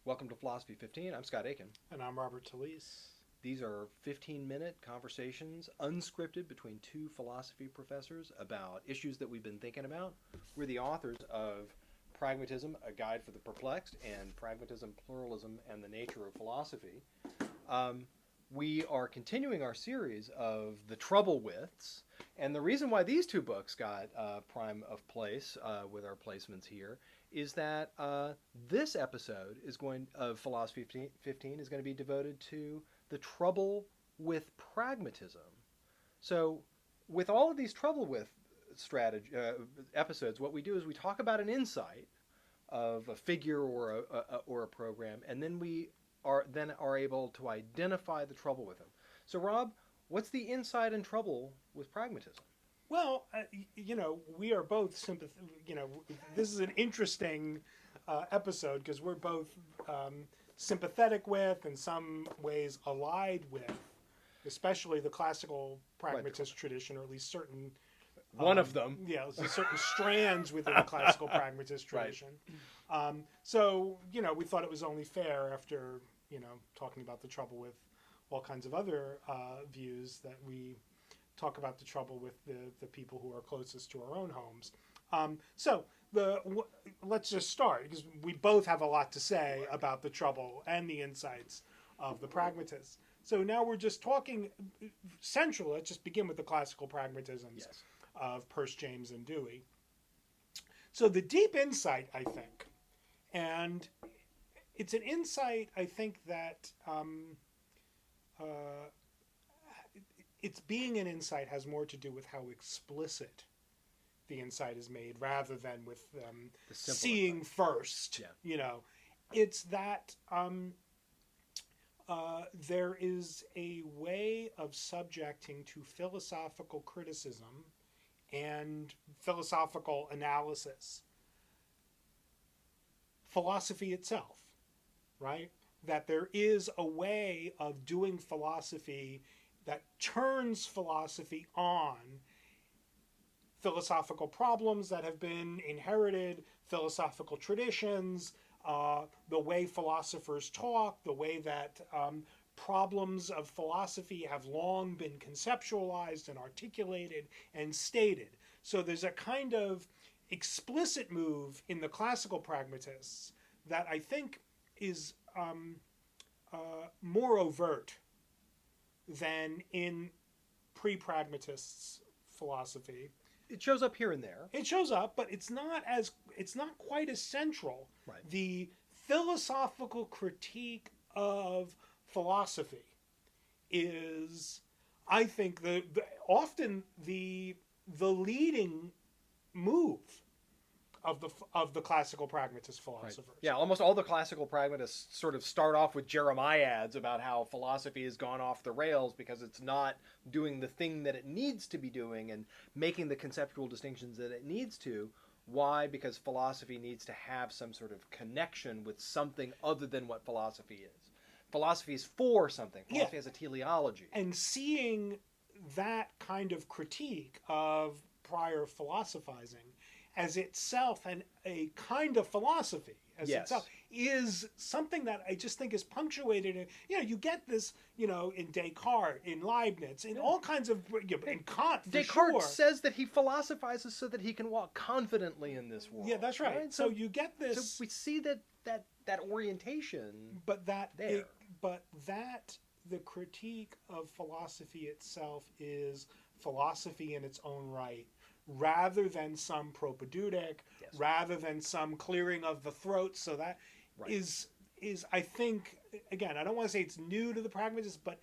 Welcome to Philosophy 15. I'm Scott Aiken. And I'm Robert Talese. These are 15-minute conversations, unscripted, between two philosophy professors about issues that we've been thinking about. We're the authors of Pragmatism, A Guide for the Perplexed, and Pragmatism, Pluralism, and the Nature of Philosophy. We are continuing our series of the trouble withs, and the reason why these two books got prime of place with our placements here is that this episode of Philosophy 15 is going to be devoted to the trouble with pragmatism. So, with all of these trouble with episodes, what we do is we talk about an insight of a figure or a program, and then we are able to identify the trouble with them. So, Rob, what's the insight and trouble with pragmatism? Well, we are both this is an interesting episode because we're both sympathetic with, in some ways allied with, especially the classical pragmatist tradition, or at least certain... One of them. Yeah, certain strands within the classical pragmatist tradition. Right. We thought it was only fair after, talking about the trouble with all kinds of other views that we talk about the trouble with the people who are closest to our own homes. Let's just start, because we both have a lot to say about the trouble and the insights of the pragmatists. So now we're just talking central. Let's just begin with the classical pragmatisms of Peirce, James, and Dewey. So the deep insight, I think, and it's an insight, I think, that its being an insight has more to do with how explicit the insight is made rather than with seeing insight first. Yeah. It's that there is a way of subjecting to philosophical criticism and philosophical analysis philosophy itself, right? That there is a way of doing philosophy that turns philosophy on philosophical problems that have been inherited, philosophical traditions, the way philosophers talk, the way that problems of philosophy have long been conceptualized and articulated and stated. So there's a kind of explicit move in the classical pragmatists that I think is more overt than in pre-pragmatists' philosophy. It shows up here and there. It shows up, but it's not quite as central. Right. The philosophical critique of philosophy is, I think, often the leading move of the classical pragmatist philosophers. Right. Yeah, almost all the classical pragmatists sort of start off with jeremiads about how philosophy has gone off the rails because it's not doing the thing that it needs to be doing and making the conceptual distinctions that it needs to. Why? Because philosophy needs to have some sort of connection with something other than what philosophy is. Philosophy is for something. Philosophy has a teleology. And seeing that kind of critique of prior philosophizing as itself and a kind of philosophy as itself is something that I just think is punctuated. You get this, in Descartes, in Leibniz, in all kinds of, in Kant, for Descartes says that he philosophizes so that he can walk confidently in this world. Yeah, that's right. So you get this. So we see that orientation. But the critique of philosophy itself is philosophy in its own right, rather than some propedeutic, rather than some clearing of the throat. So that is I think, again, I don't want to say it's new to the pragmatists, but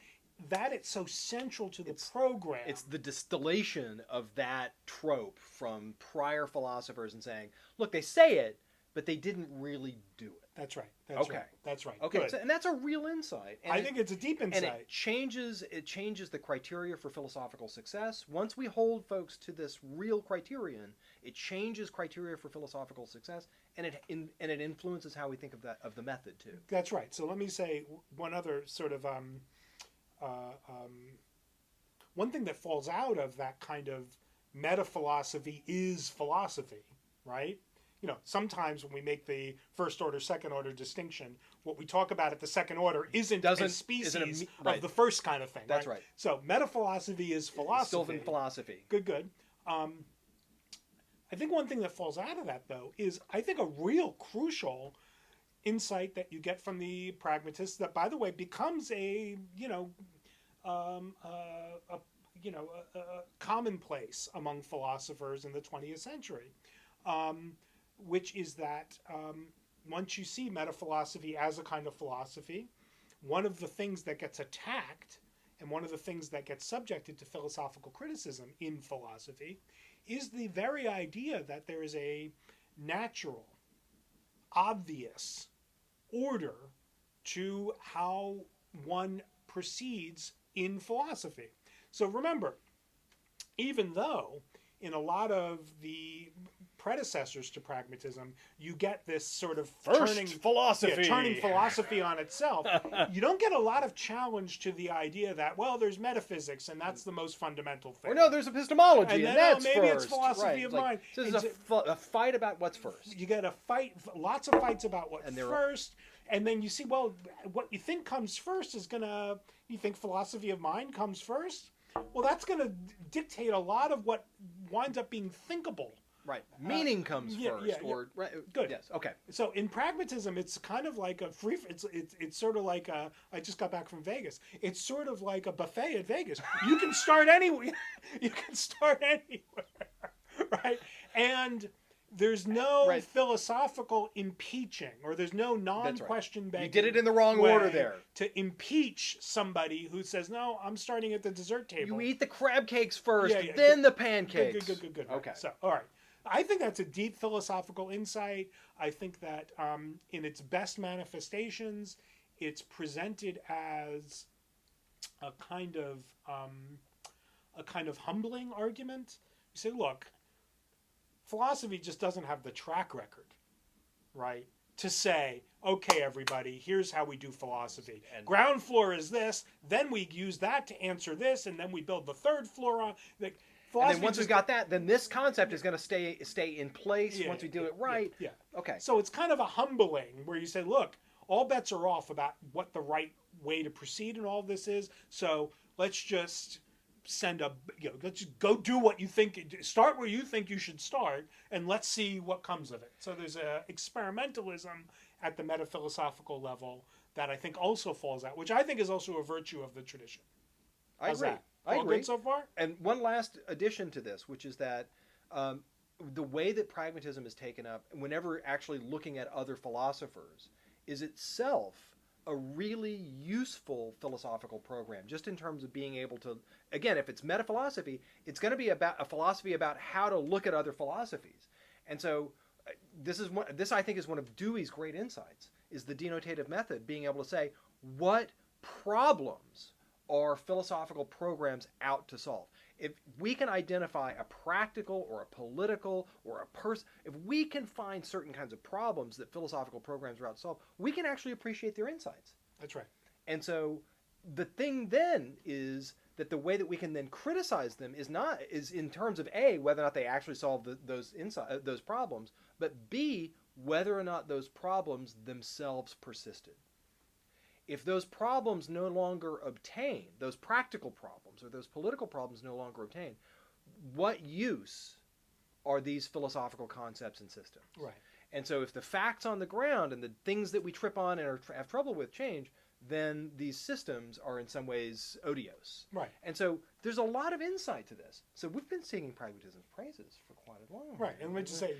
that it's so central to the program. It's the distillation of that trope from prior philosophers and saying, look, they say it, but they didn't really do it. That's right. That's right. Okay. So, and that's a real insight. And I think it's a deep insight. And it changes the criteria for philosophical success. Once we hold folks to this real criterion, it changes criteria for philosophical success, and it influences how we think of the method too. That's right. So let me say one other sort of one thing that falls out of that kind of metaphilosophy is philosophy, right? sometimes when we make the first order, second order distinction, what we talk about at the second order isn't a species right. of the first kind of thing. That's right. So metaphilosophy is philosophy. Still in philosophy. Good. I think one thing that falls out of that, though, is I think a real crucial insight that you get from the pragmatists that, by the way, becomes a commonplace among philosophers in the 20th century, which is that once you see metaphilosophy as a kind of philosophy, one of the things that gets attacked and one of the things that gets subjected to philosophical criticism in philosophy is the very idea that there is a natural, obvious order to how one proceeds in philosophy. So remember, even though in a lot of the predecessors to pragmatism, you get this sort of turning philosophy on itself. You don't get a lot of challenge to the idea that, well, there's metaphysics and that's the most fundamental thing. Or no, there's epistemology and that's maybe first. It's philosophy of mind. So there's a fight about what's first. You get lots of fights about what's first. And then you see, well, what you think comes first is you think philosophy of mind comes first? Well, that's going to dictate a lot of what winds up being thinkable. Right. Meaning comes first. Right. Good. Yes. Okay. So in pragmatism, it's kind of like it's sort of like I just got back from Vegas. It's sort of like a buffet at Vegas. You can start anywhere. Right? And there's no philosophical impeaching, or there's no non-question begging. You did it in the wrong order there. To impeach somebody who says, no, I'm starting at the dessert table. You eat the crab cakes first, then the pancakes. Good. Okay. So, all right. I think that's a deep philosophical insight. I think that in its best manifestations, it's presented as a kind of humbling argument. You say, look, philosophy just doesn't have the track record, right? To say, okay, everybody, here's how we do philosophy. And ground floor is this, then we use that to answer this, and then we build the third floor on. And then once we've got that, then this concept is going to stay in place once we do it right. Yeah. Okay. So it's kind of a humbling where you say, look, all bets are off about what the right way to proceed in all of this is. So let's just let's just go do what you think, start where you think you should start, and let's see what comes of it. So there's a experimentalism at the metaphilosophical level that I think also falls out, which I think is also a virtue of the tradition. I agree. I agree. Good so far? And one last addition to this, which is that the way that pragmatism is taken up, whenever actually looking at other philosophers, is itself a really useful philosophical program, just in terms of being able to, again, if it's metaphilosophy, it's going to be about a philosophy about how to look at other philosophies. And so this I think is one of Dewey's great insights, is the denotative method, being able to say, what problems are philosophical programs out to solve? If we can identify a practical or a political or a person, if we can find certain kinds of problems that philosophical programs are out to solve, we can actually appreciate their insights. That's right. And so the thing then is that the way that we can then criticize them is in terms of A, whether or not they actually solve those problems, but B, whether or not those problems themselves persisted. If those problems no longer obtain, those practical problems or those political problems no longer obtain, what use are these philosophical concepts and systems? Right. And so if the facts on the ground and the things that we trip on and have trouble with change, then these systems are in some ways odious. Right. And so there's a lot of insight to this. So we've been singing pragmatism's praises for quite a long time. Right. And we just say,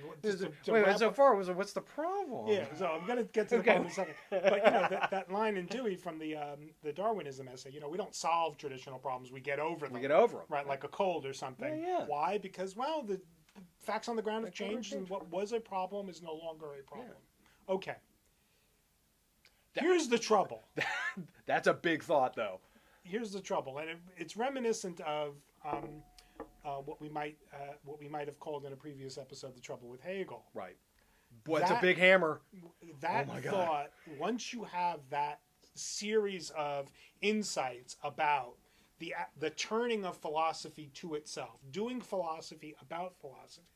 so far, what's the problem? Yeah. So I'm going to get to the problem in a second. But that line in Dewey from the Darwinism essay, we don't solve traditional problems, we get over them. We get over them. Right, like a cold or something. Yeah. Why? Because the facts on the ground have changed, and what was a problem is no longer a problem. Yeah. Okay. Here's the trouble. That's a big thought, though. Here's the trouble, and it's reminiscent of what we might have called in a previous episode the trouble with Hegel. Right. Boy, it's a big hammer. That thought, once you have that series of insights about the turning of philosophy to itself, doing philosophy about philosophy,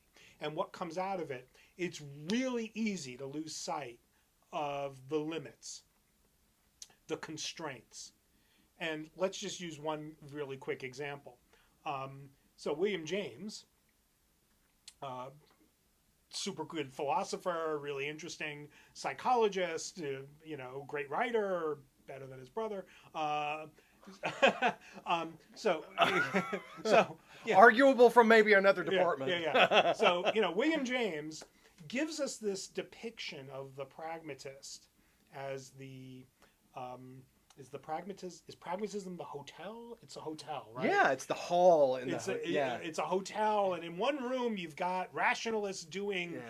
and what comes out of it it's really easy to lose sight of the limits, the constraints. And let's just use one really quick example. So William James, super good philosopher, really interesting psychologist, great writer, better than his brother. So yeah. Arguable from maybe another department. Yeah. So William James gives us this depiction of the pragmatist as the is pragmatism the hotel? It's a hotel, right? Yeah, it's the hall in it's a hotel, and in one room you've got rationalists doing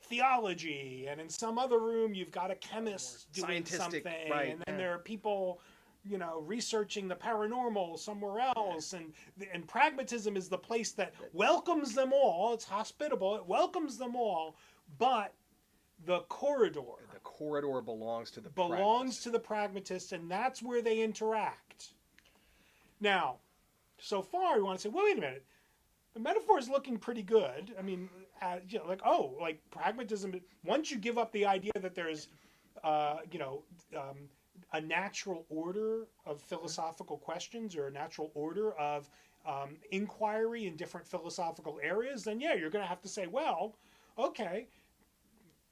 theology, and in some other room you've got a chemist doing something, right, and then there are people researching the paranormal somewhere else, and pragmatism is the place that welcomes them all. It's hospitable. It welcomes them all, but the corridor belongs to the pragmatist, and that's where they interact. Now, so far we want to say, well, wait a minute, the metaphor is looking pretty good. I mean, like pragmatism. Once you give up the idea that there's, a natural order of philosophical questions or a natural order of inquiry in different philosophical areas, then you're going to have to say, well, okay.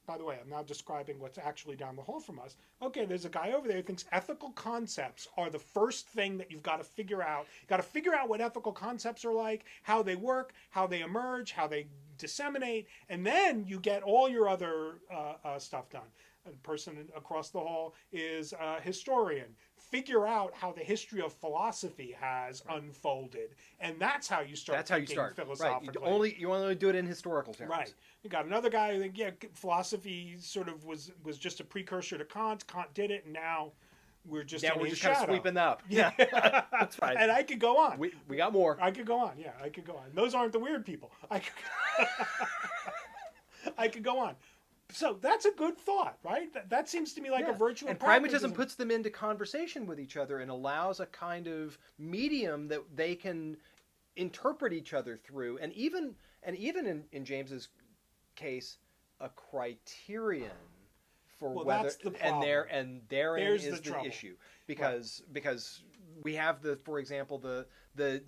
By the way, I'm now describing what's actually down the hall from us. Okay, there's a guy over there who thinks ethical concepts are the first thing that you've got to figure out. You've got to figure out what ethical concepts are like, how they work, how they emerge, how they disseminate, and then you get all your other stuff done. A person across the hall is a historian. Figure out how the history of philosophy has unfolded, and that's how you start. That's how you start philosophically. Right. You only do it in historical terms. Right. You got another guy who think, philosophy sort of was just a precursor to Kant. Kant did it, and now we're just in his shadow. Kind of sweeping up. Yeah, that's fine. And I could go on. We got more. I could go on. Yeah, I could go on. Those aren't the weird people. I could go on. So that's a good thought, right? That seems to me like a virtue of pragmatism puts them into conversation with each other and allows a kind of medium that they can interpret each other through, and even in James's case, a criterion for whether that's the problem. and therein There's is the issue because we have for example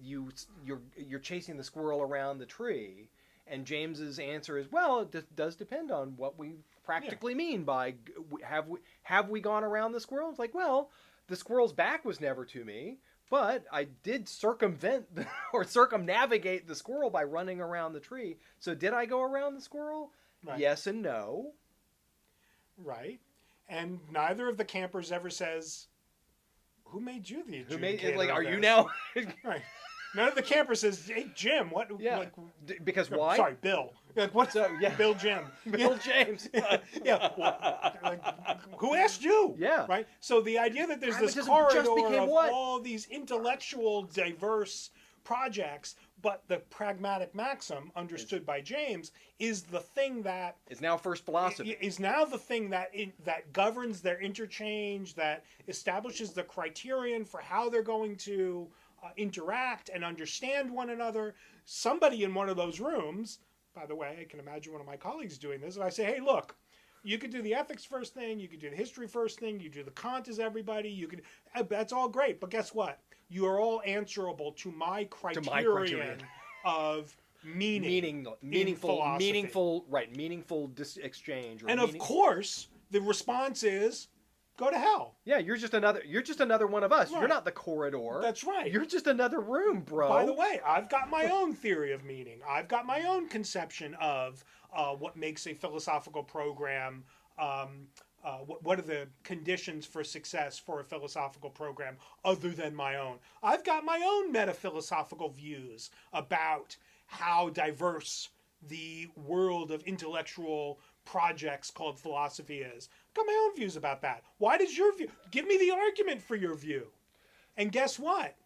you're chasing the squirrel around the tree. And James's answer is, well, it does depend on what we practically mean by have we gone around the squirrel? It's like, well, the squirrel's back was never to me, but I did circumvent or circumnavigate the squirrel by running around the tree. So did I go around the squirrel? Right. Yes and no. Right. And neither of the campers ever says, who made you the adjudicator? Who made like? Are you now? Right. None of the campers says, "Hey Jim, what?" Yeah. Like, because why? Sorry, Bill. Like, what's Bill Jim? Bill James. Yeah. Like, who asked you? Yeah. Right. So the idea that there's this corridor of all these intellectual, diverse projects, but the pragmatic maxim, understood by James, is the thing that is now first philosophy. Is now the thing that that governs their interchange, that establishes the criterion for how they're going to interact and understand one another. Somebody in one of those rooms, by the way, I can imagine one of my colleagues doing this, and I say, hey, look, you could do the ethics first thing, you could do the history first thing, you do the Kant as everybody, you could, that's all great, but guess what? You are all answerable to my criterion of meaningful exchange. And of course, the response is, go to hell. Yeah, you're just another one of us. Right. You're not the corridor. That's right. You're just another room, bro. By the way, I've got my own theory of meaning. I've got my own conception of what makes a philosophical program. What are the conditions for success for a philosophical program other than my own? I've got my own metaphilosophical views about how diverse the world of intellectual projects called philosophy is. I've got my own views about that. Why does your view? Give me the argument for your view. And guess what?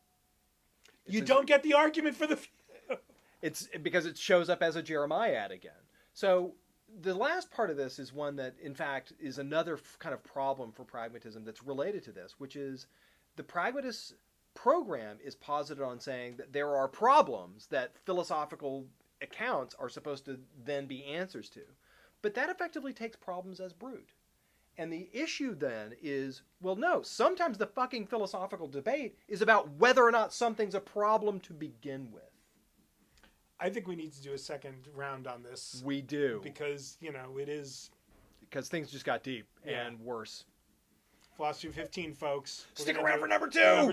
You don't get the argument for the view. It's because it shows up as a Jeremiah ad again. So the last part of this is one that, in fact, is another kind of problem for pragmatism that's related to this, which is the pragmatist program is posited on saying that there are problems that philosophical accounts are supposed to then be answers to. But that effectively takes problems as brute. And the issue then is, well, no, sometimes the fucking philosophical debate is about whether or not something's a problem to begin with. I think we need to do a second round on this. We do. Because, it is... Because things just got deep Yeah. and worse. Philosophy 15, folks. Stick around for number two!